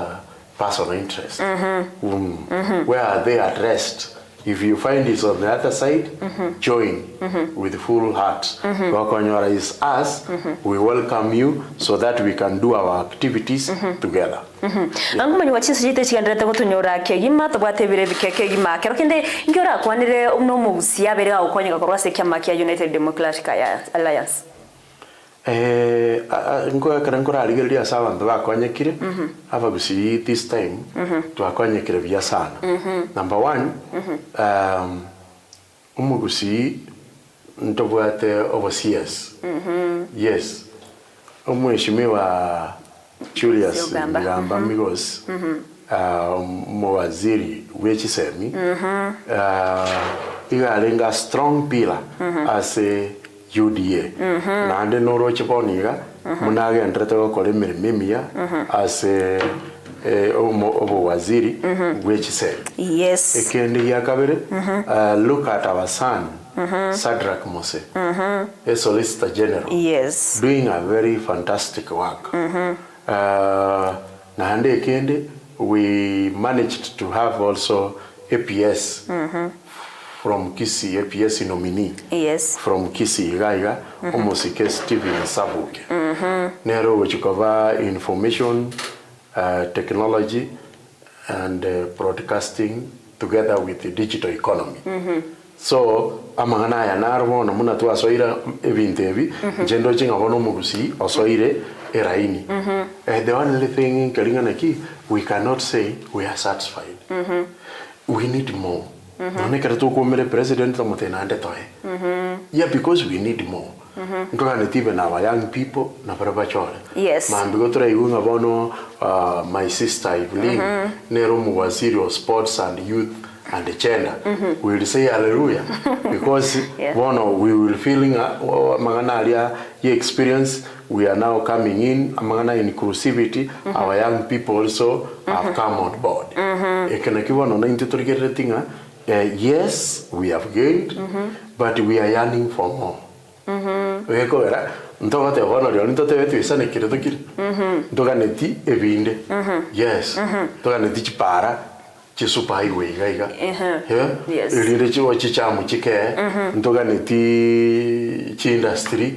personal interest. Where are they addressed? If you find it's on the other side, join with full heart. Wakonyora is us, we welcome you so that we can do our activities together. Angumanya wachisi jite chigandirete gutunyura kegima tubwate bire bikekegima kero kende ngiora kwanire no mugusia bere akonya gakorwa sekiama kia United Democratic Alliance. Ngoya karankora aligelia sawa ndo bakonyekire ava gusi this time twakonyekire bya sana. Number 1, umugusi ntobwate overseers. Yes. Umheshimiwa Julius Ngamba Migos Mwaziri wechisemi igalenga strong pillar as a UDA. Nande noro chiponiga munage entrete ko kole mirmimia as obo waziri wechisemi. Yes. Ekendi yakabere look at our son Sadrak Mose, a Solicitor General. Yes. Doing a very fantastic work. Nande Kende, we managed to have also APS from Kisi, APS nominee. Yes. From Kisi Gaiga, almost Steven Sabuke. Nero, which cover information, technology, and broadcasting together with the digital economy. So, amangana ya narwo na muna tu asoira evintevi, jendo chinga bono mugusi asoire eraini. The only thing Kalinganaki, we cannot say we are satisfied. We need more. None karato komere president motena ande toe. Yeah, because we need more. Ntoka na our young people na parabachole. Yes. Mambigo tora igunga bono my sister Evelyn Nero Muwaziri of Sports and Youth and the gender. We will say hallelujah because we will feeling magana experience. We are now coming in magana inclusivity. Our young people also have come on board. Yes, we have gained, but we are yearning for more. Ntoka te hono leo ntote wetu isane kireto kire. Ntoka neti ebinde. Yes. Ntoka neti chipara chisupa highway gaiga. Yes. Elinde chiwa chichamu chike. Ntoka neti chi industry.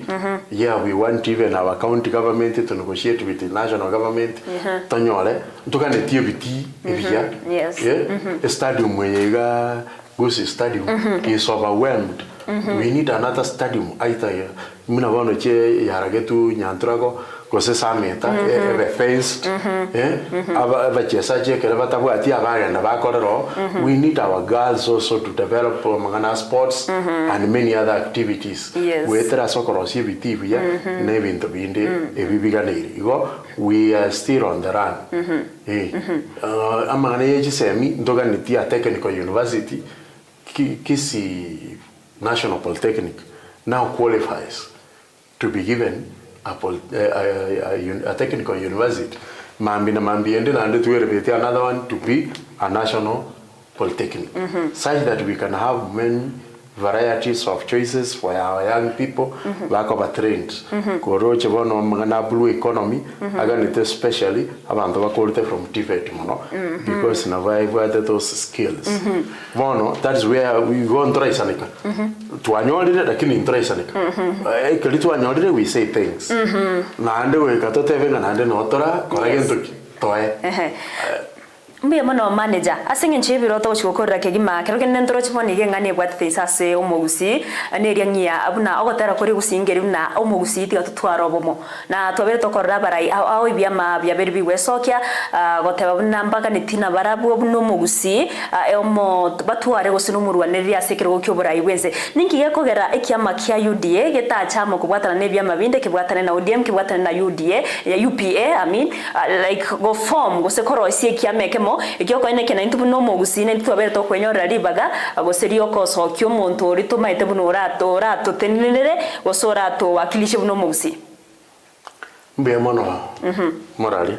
Yeah, we want even our county government to negotiate with the national government. Tonyole. Ntoka neti ebiti ebia. Yes. A stadium wega goes stadium is overwhelmed. We need another stadium. Either muna bono che yaragetu nyantrago kose sameta fenced aba chesa che kera batabwati abagenda bakorero. We need our girls also to develop magana sports and many other activities. Yes. We tera sokorosi biti ya nebinto binde ebibiganeri igo we are still on the run. Amagana yeji semi ndoga nitia technical university Kisi National Polytechnic now qualifies to be given a technical university. Mambi and another one to be a national polytechnic, such that we can have varieties of choices for our young people bako ba trained koroche bono mangana blue economy aganite especially abantu bakolite from TVET mono because na vibe those skills bono that is where we go on try sanika tuanyolire lakini try sanika kali tuanyolire we say things na ande we katotevenga na ande notora koragentoki toe mbe mono manager asinge nchibiro to chikokorera kegima kero kenne ntoro chiboni gengane bwatite sase omugusi aneria ngia abuna ogotera kuri gusingeri na omugusi tiga tutwaro bomo na twabere tokorera barai aho ibiama bya beri biwesokia goteba buna mpaka nitina barabu obuno omugusi omo batware gusino murwaneria sekero gokyo burai wenze ninki gekogera ekiama kya UDA getachamo kubwatana nebyama binde kibwatana na ODM kibwatana na UDA ya UPA like go form gosekoro isi ekiameke ikioko ene kena intu no mogusine twabere to kwenyora ribaga agoserio koso kyo muntu uri tumaite buno rato teninere gosora to wakilishe buno mogusi mbe mono morali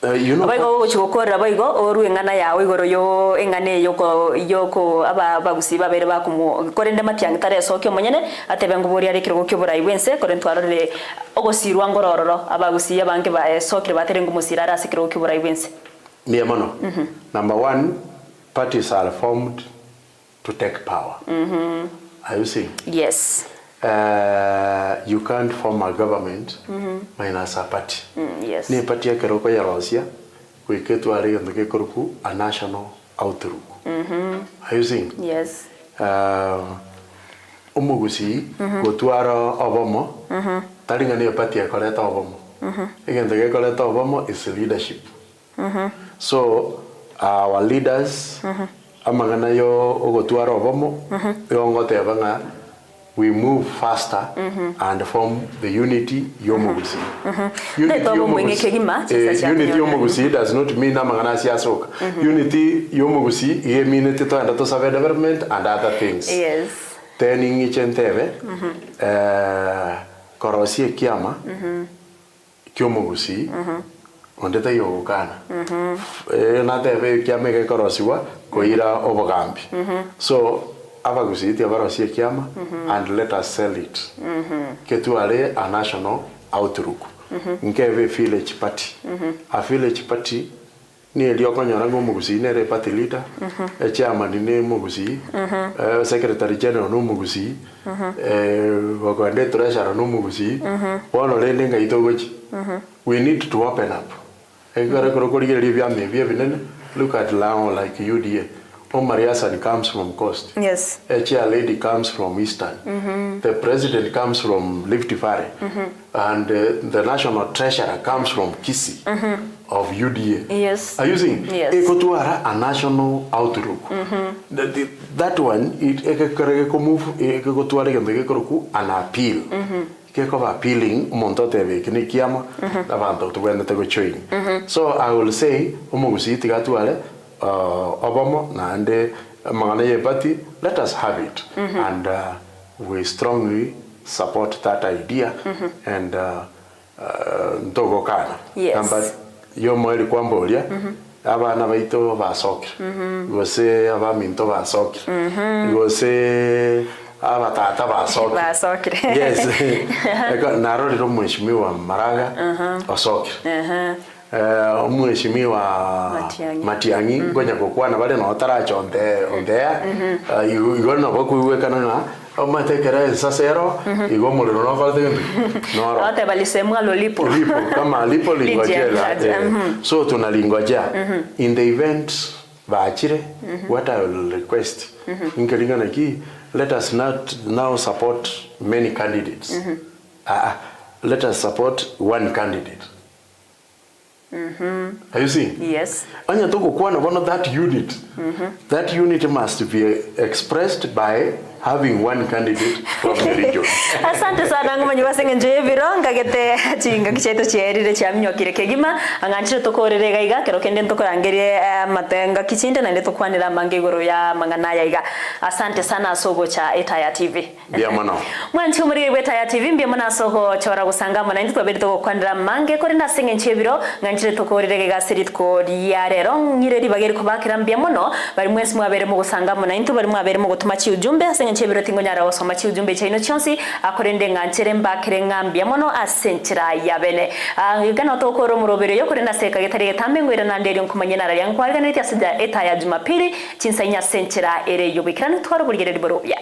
you know abago chikokorera baigo oru engana yawe igoro yo engane yoko aba bagusi babere bakumo korende matiang tare sokyo monyene atebe nguburi ari kirgo kyo burai wense korentwarore ogosirwa ngorororo abagusi abange ba sokire batere ngumusira ara sikirgo kyo burai wense Niamono. Number one, parties are formed to take power. Are you seeing? Yes. You can't form a government minus a party. Yes. Ni party ya keroko ya Russia, kuiketu ali ndoke koruku a national outlook. Are you seeing? Yes. Umugusi gotuara Obama. Taringa ni party ya koleta Obama. Ndoke koleta Obama is leadership. So our leaders amangana yo ogotuara Obama yongote banga we move faster and form the unity yomugusi. Unity yomugusi does not mean amangana siasoka. Unity yomugusi ye mean to and to serve development and other things. Yes. Turning each and every korosi kiama kyomugusi ondeta yogana na tebe kiama ke korosiwa koira obogambi. So abagusi ti abarosi kiama and let us sell it ketuale a national outlook nkeve village party a village party ni elio konyora ngo mugusi ne re party leader chairman ni mugusi secretary general no mugusi wakande treasurer no mugusi wono le ninga itogochi. We need to open up. Look at Lao like UDA. Mariasan comes from Coast. Yes. A chair lady comes from Eastern. The president comes from Rift Valley. And the national treasurer comes from Kisi of UDA. Yes. Are you seeing? Yes. A national outlook. That one, it an appeal. Appealing so I will say Obama and Manganaye party, let us have it and we strongly support that idea and Dogokana. Yes. But yo moiri kwambolia abana baito basoke gose abaminto basoke gose abatata basoke. Yes. Narori ro mheshimiwa Maraga basoke. Mheshimiwa Matiangi ngonya kokwana bale no taracho ondea igona bokuwekana na omatekera sasero igomuliro no kalde no ate balisemwa lolipo kama lipo lingojela. So tunalingojea in the event baachire what I will request inkelingana ki let us not now support many candidates. Let us support one candidate. Are you seeing? Yes. Anya toko kuana one of that unit. That unit must be expressed by having one candidate from the region. Asante sana ngoma nyubasenge nje vironga gete chinga kicheto cherire chamnyo kirekegima anganchire tokorere gaiga kero kende tokorangerie matenga kichinde na ndeto kwanira mangegoro ya mangana yaiga. Asante sana sogo cha Etaya TV. Bia mwana. Mwanchi muri Etaya TV mbia mwana sogo chora gusangama na ndito beri toko kwanira mange kore na senge nche viro nganchire tokorere gaiga seritko diarero ngire ribageri kubakira mbia mono bari mwesi mwabere mu gusangama na ndito bari mwabere mu gutuma chi ujumbe senge nchebiro tingo nyara osoma chi ujumbe cha ino chonsi akorende nganchere mbakere ngambia mono asenchira yabene gana tokoro murobere yo kurenda seka getari getambe ngwira na nderi nkumanye nara yankwarga neti asida eta ya Jumapili chinsainya senchira ere yobikirana twaro burigere borobya